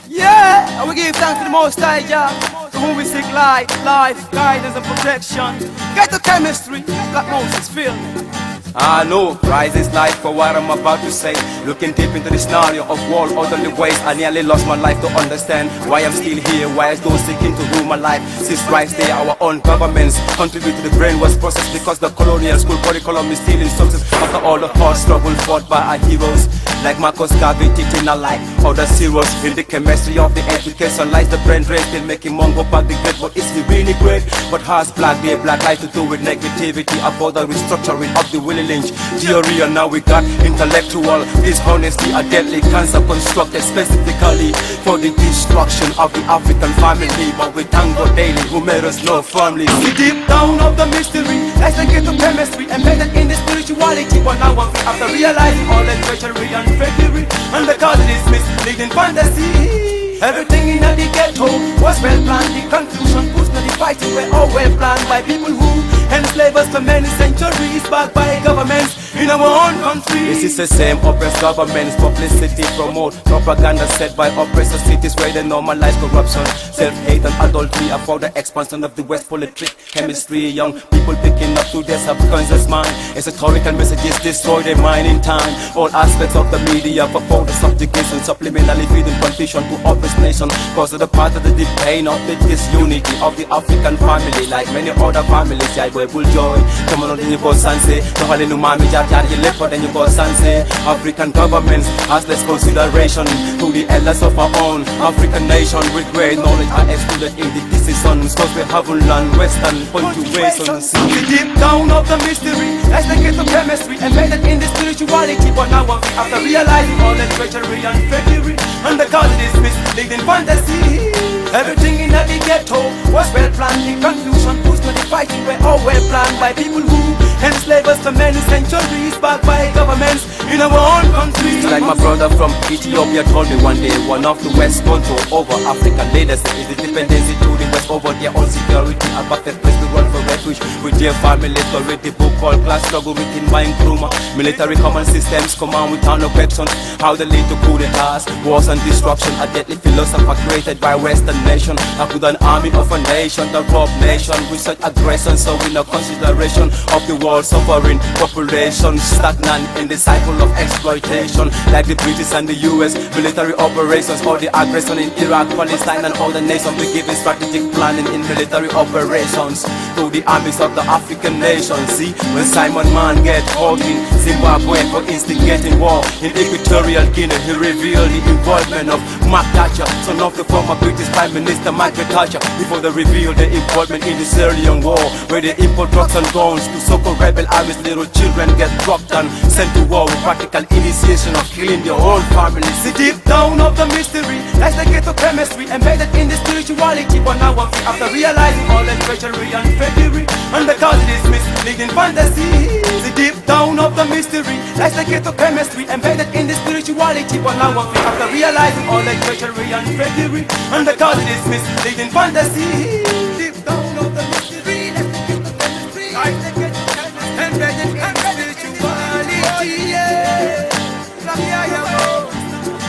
Yeah, and we give thanks to the Most High Jah, to whom we seek light, life, guidance and protection. Ghetto chemistry, Black Moses feel me. I know, rise is life for what I'm about to say. Looking deep into the scenario of world orderly ways, I nearly lost my life to understand why I'm still here, why I don't seeking to rule my life. Since rise day, our own governments contribute to the brainwash process because the colonial school curriculum is still in success. After all the hard struggle fought by our heroes, like Marcus Garvey, teaching our life, other zeros in the chemistry of the education lies the brain drain, still making Mongo back the great. But is he really great? But has black day, black life to do with negativity, about the restructuring of the Willie Lynch theory? And now we got intellectual dishonesty, a deadly cancer constructed specifically for the destruction of the African family. But we thank God daily who made us know firmly. We deep down of the mystery, that's the ghetto chemistry embedded in the spirituality. But now one thing after realizing all the treachery and fakery and the cause of this misleading fantasy, everything in the ghetto was well planned. The confusion pushed to the fighting were all well planned by people who enslaved us for many centuries, backed by governments in our own country. This is the same oppressed governments, publicity promote propaganda set by oppressor cities where they normalize corruption, self-hate and adultery. For the expansion of the West politics, chemistry, young people picking up to their subconscious mind. Esoteric messages destroy their mind in time. All aspects of the media for further subjugation, subliminally feeding confusion to oppressed nation, cause of the part of the deep pain of the disunity of the African family. Like many other families, I will joy. Come on, then you go Sanse. No hale no mami jar you left, then you go Sanse. African governments has less consideration to the elders of our own African nation. With great knowledge are excluded in the decisions, cause we haven't learned Western punctuations. The deep down of the mystery, that's the ghetto chemistry embedded in the spirituality. But now one thing after realizing all the treachery and fakery and the cause of this misleading fantasy, everything in the ghetto was well planned. The confusion pushed to the fighting were all well planned by people who enslaved us for many centuries, backed by governments in our own country. Like my brother from Ethiopia told me one day, one of the West control over African leaders is the dependency to the West over their own security. A perfect place to run for refuge with their families. To read the book called Class Struggle within my Nkrumah. Military command systems command without no questions. How they lead to coup d'etats, wars and destruction. A deadly philosopher created by Western nation. How could an army of a nation, the rob nation with such aggression, so with no consideration of the world suffering population, stagnant in the cycle of exploitation, like the British and the US military operations, or the aggression in Iraq, Palestine and all the nations. We give strategic planning in military operations to the armies of the African nations. See, when Simon Man get caught in Zimbabwe for instigating war in Equatorial Guinea, he revealed the involvement of Mark Thatcher, son of the former British Prime Minister Margaret Thatcher, before they revealed the involvement in the Syrian war, where they import drugs and guns to succor rebel armies. Little children get dropped and sent to war with practical initiation of killing their whole families. The deep down of the mystery, that's the ghetto chemistry embedded in the spirituality. But now one thing after realizing all the treachery and fakery and the cause of this misleading fantasy. The deep down of the mystery, that's the ghetto chemistry embedded in the spirituality. But now one thing after realizing all the treachery and fakery and the cause of this misleading fantasy. Deep down of the mystery, that's the ghetto chemistry, that's the ghetto chemistry embedded in the spirituality. Yeah,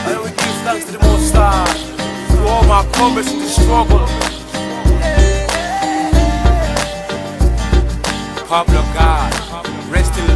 and we give thanks to the Most High, to all my comrades in the struggle. Pablo God, rest in